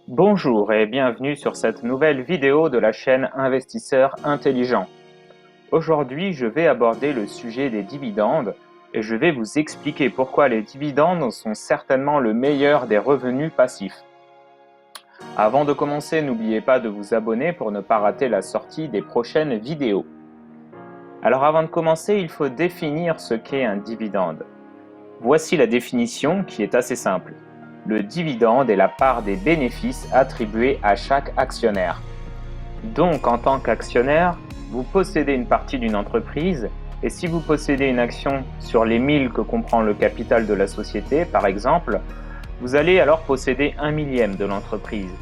Bonjour et bienvenue sur cette nouvelle vidéo de la chaîne Investisseurs Intelligents. Aujourd'hui, je vais aborder le sujet des dividendes et je vais vous expliquer pourquoi les dividendes sont certainement le meilleur des revenus passifs. Avant de commencer, n'oubliez pas de vous abonner pour ne pas rater la sortie des prochaines vidéos. Alors avant de commencer, il faut définir ce qu'est un dividende. Voici la définition qui est assez simple. Le dividende est la part des bénéfices attribués à chaque actionnaire. Donc, en tant qu'actionnaire, vous possédez une partie d'une entreprise et si vous possédez une action sur les 1000 que comprend le capital de la société, par exemple, vous allez alors posséder 1/1000 de l'entreprise.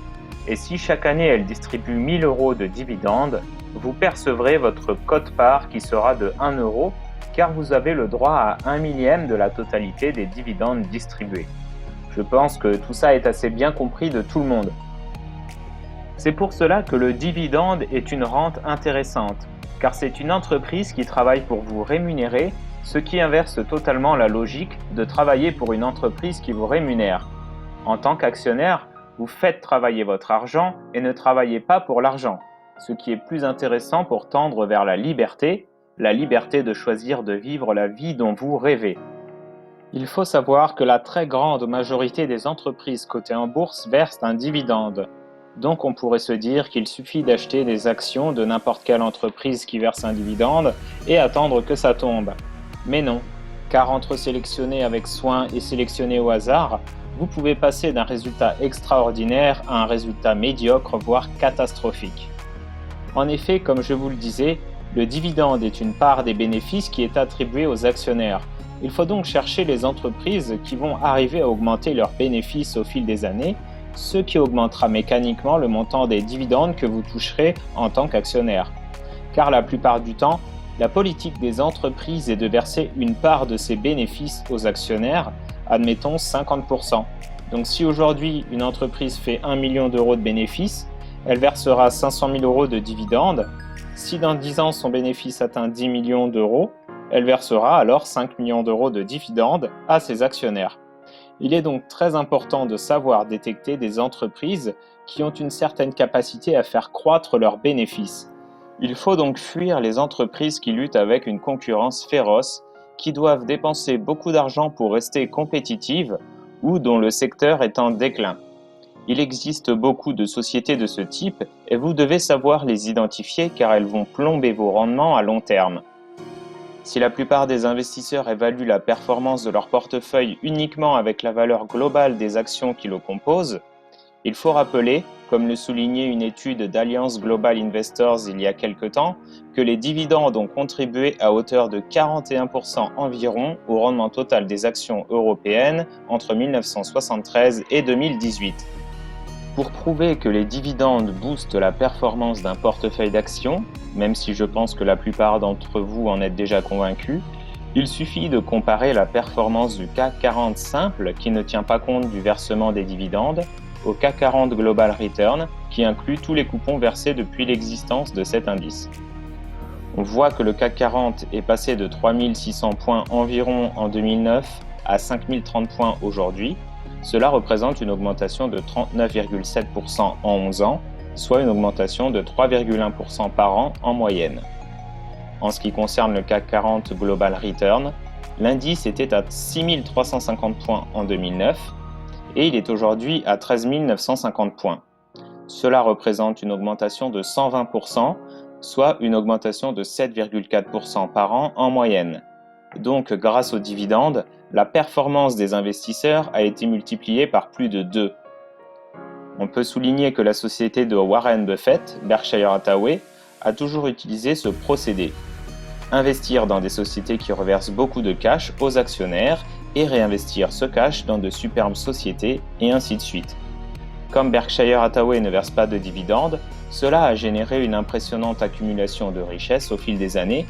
Et si chaque année elle distribue 1000 € de dividendes, vous percevrez votre quote-part qui sera de 1 € car vous avez le droit à 1/1000 de la totalité des dividendes distribués. Je pense que tout ça est assez bien compris de tout le monde. C'est pour cela que le dividende est une rente intéressante, car c'est une entreprise qui travaille pour vous rémunérer, ce qui inverse totalement la logique de travailler pour une entreprise qui vous rémunère. En tant qu'actionnaire, vous faites travailler votre argent et ne travaillez pas pour l'argent, ce qui est plus intéressant pour tendre vers la liberté de choisir de vivre la vie dont vous rêvez. Il faut savoir que la très grande majorité des entreprises cotées en bourse versent un dividende. Donc on pourrait se dire qu'il suffit d'acheter des actions de n'importe quelle entreprise qui verse un dividende et attendre que ça tombe. Mais non, car entre sélectionner avec soin et sélectionner au hasard, vous pouvez passer d'un résultat extraordinaire à un résultat médiocre, voire catastrophique. En effet, comme je vous le disais, le dividende est une part des bénéfices qui est attribuée aux actionnaires. Il faut donc chercher les entreprises qui vont arriver à augmenter leurs bénéfices au fil des années, ce qui augmentera mécaniquement le montant des dividendes que vous toucherez en tant qu'actionnaire. Car la plupart du temps, la politique des entreprises est de verser une part de ces bénéfices aux actionnaires, admettons 50%. Donc si aujourd'hui une entreprise fait 1 million d'euros de bénéfices, elle versera 500 000 € de dividendes. Si dans 10 ans son bénéfice atteint 10 millions d'euros, elle versera alors 5 millions d'euros de dividendes à ses actionnaires. Il est donc très important de savoir détecter des entreprises qui ont une certaine capacité à faire croître leurs bénéfices. Il faut donc fuir les entreprises qui luttent avec une concurrence féroce, qui doivent dépenser beaucoup d'argent pour rester compétitives ou dont le secteur est en déclin. Il existe beaucoup de sociétés de ce type et vous devez savoir les identifier car elles vont plomber vos rendements à long terme. Si la plupart des investisseurs évaluent la performance de leur portefeuille uniquement avec la valeur globale des actions qui le composent, il faut rappeler, comme le soulignait une étude d'Alliance Global Investors il y a quelque temps, que les dividendes ont contribué à hauteur de 41% environ au rendement total des actions européennes entre 1973 et 2018. Pour prouver que les dividendes boostent la performance d'un portefeuille d'actions, même si je pense que la plupart d'entre vous en êtes déjà convaincus, il suffit de comparer la performance du CAC 40 simple qui ne tient pas compte du versement des dividendes au CAC 40 Global Return qui inclut tous les coupons versés depuis l'existence de cet indice. On voit que le CAC 40 est passé de 3600 points environ en 2009 à 5030 points aujourd'hui. Cela représente une augmentation de 39,7% en 11 ans, soit une augmentation de 3,1% par an en moyenne. En ce qui concerne le CAC 40 Global Return, l'indice était à 6350 points en 2009 et il est aujourd'hui à 13 950 points. Cela représente une augmentation de 120%, soit une augmentation de 7,4% par an en moyenne. Donc, grâce aux dividendes, la performance des investisseurs a été multipliée par plus de 2. On peut souligner que la société de Warren Buffett, Berkshire Hathaway, a toujours utilisé ce procédé. Investir dans des sociétés qui reversent beaucoup de cash aux actionnaires et réinvestir ce cash dans de superbes sociétés et ainsi de suite. Comme Berkshire Hathaway ne verse pas de dividendes, cela a généré une impressionnante accumulation de richesses au fil des années,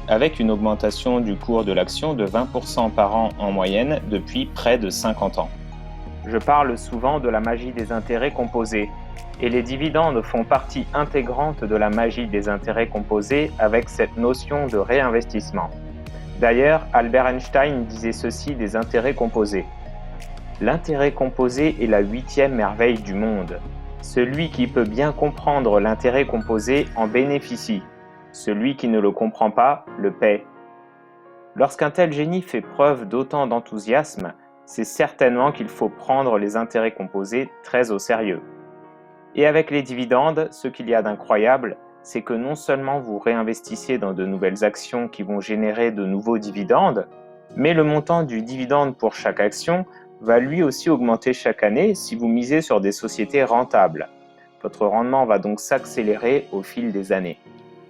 avec une augmentation du cours de l'action de 20% par an en moyenne depuis près de 50 ans. Je parle souvent de la magie des intérêts composés, et les dividendes font partie intégrante de la magie des intérêts composés avec cette notion de réinvestissement. D'ailleurs, Albert Einstein disait ceci des intérêts composés. L'intérêt composé est la 8e merveille du monde. Celui qui peut bien comprendre l'intérêt composé en bénéficie. Celui qui ne le comprend pas le paie. Lorsqu'un tel génie fait preuve d'autant d'enthousiasme, c'est certainement qu'il faut prendre les intérêts composés très au sérieux. Et avec les dividendes, ce qu'il y a d'incroyable, c'est que non seulement vous réinvestissez dans de nouvelles actions qui vont générer de nouveaux dividendes, mais le montant du dividende pour chaque action va lui aussi augmenter chaque année si vous misez sur des sociétés rentables. Votre rendement va donc s'accélérer au fil des années.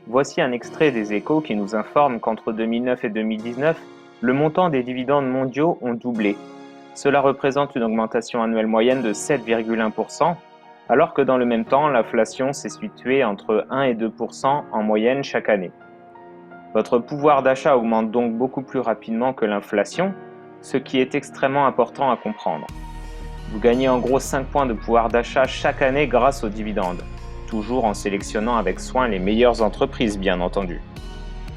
Voici un extrait des Échos qui nous informe qu'entre 2009 et 2019, le montant des dividendes mondiaux ont doublé. Cela représente une augmentation annuelle moyenne de 7,1%, alors que dans le même temps, l'inflation s'est située entre 1 et 2% en moyenne chaque année. Votre pouvoir d'achat augmente donc beaucoup plus rapidement que l'inflation, ce qui est extrêmement important à comprendre. Vous gagnez en gros 5 points de pouvoir d'achat chaque année grâce aux dividendes, toujours en sélectionnant avec soin les meilleures entreprises bien entendu.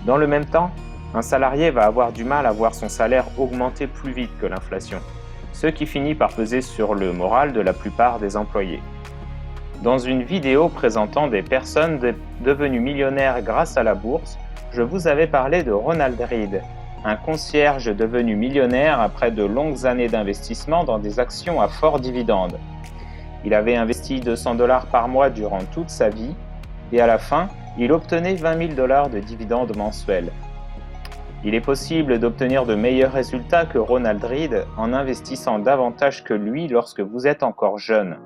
Dans le même temps, un salarié va avoir du mal à voir son salaire augmenter plus vite que l'inflation, ce qui finit par peser sur le moral de la plupart des employés. Dans une vidéo présentant des personnes devenues millionnaires grâce à la bourse, je vous avais parlé de Ronald Reid, un concierge devenu millionnaire après de longues années d'investissement dans des actions à fort dividende. Il avait investi 200 $ par mois durant toute sa vie et à la fin, il obtenait 20 000 $ de dividendes mensuels. Il est possible d'obtenir de meilleurs résultats que Ronald Reid en investissant davantage que lui lorsque vous êtes encore jeune.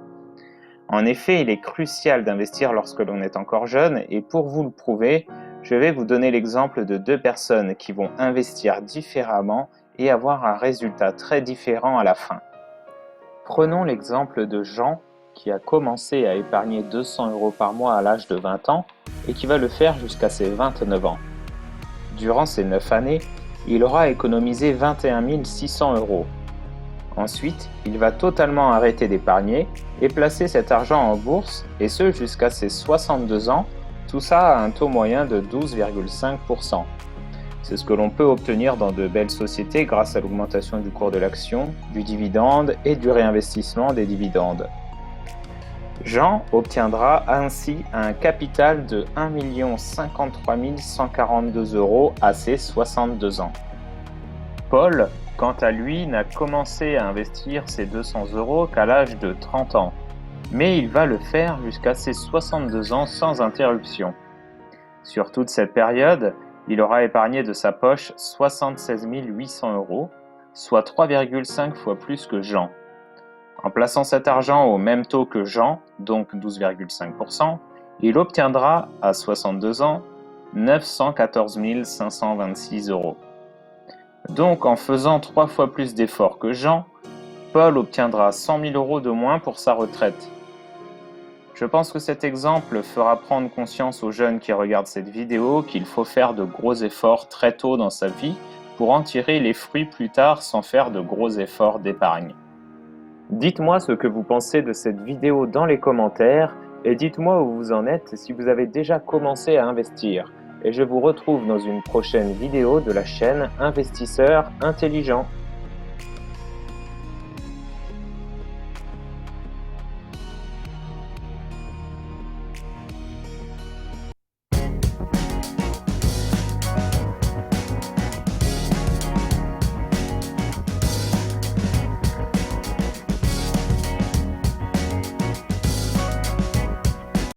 En effet, il est crucial d'investir lorsque l'on est encore jeune et pour vous le prouver, je vais vous donner l'exemple de 2 personnes qui vont investir différemment et avoir un résultat très différent à la fin. Prenons l'exemple de Jean qui a commencé à épargner 200 € par mois à l'âge de 20 ans et qui va le faire jusqu'à ses 29 ans. Durant ces 9 années, il aura économisé 21 600 €. Ensuite, il va totalement arrêter d'épargner et placer cet argent en bourse, et ce jusqu'à ses 62 ans, tout ça à un taux moyen de 12,5%. C'est ce que l'on peut obtenir dans de belles sociétés grâce à l'augmentation du cours de l'action, du dividende et du réinvestissement des dividendes. Jean obtiendra ainsi un capital de 1 53 142 € à ses 62 ans. Paul, quant à lui, n'a commencé à investir ses 200 € qu'à l'âge de 30 ans, mais il va le faire jusqu'à ses 62 ans sans interruption. Sur toute cette période, il aura épargné de sa poche 76 800 €, soit 3,5 fois plus que Jean. En plaçant cet argent au même taux que Jean, donc 12,5%, il obtiendra, à 62 ans, 914 526 €. Donc, en faisant 3 fois plus d'efforts que Jean, Paul obtiendra 100 000 € de moins pour sa retraite. Je pense que cet exemple fera prendre conscience aux jeunes qui regardent cette vidéo qu'il faut faire de gros efforts très tôt dans sa vie pour en tirer les fruits plus tard sans faire de gros efforts d'épargne. Dites-moi ce que vous pensez de cette vidéo dans les commentaires et dites-moi où vous en êtes si vous avez déjà commencé à investir. Et je vous retrouve dans une prochaine vidéo de la chaîne Investisseurs Intelligents.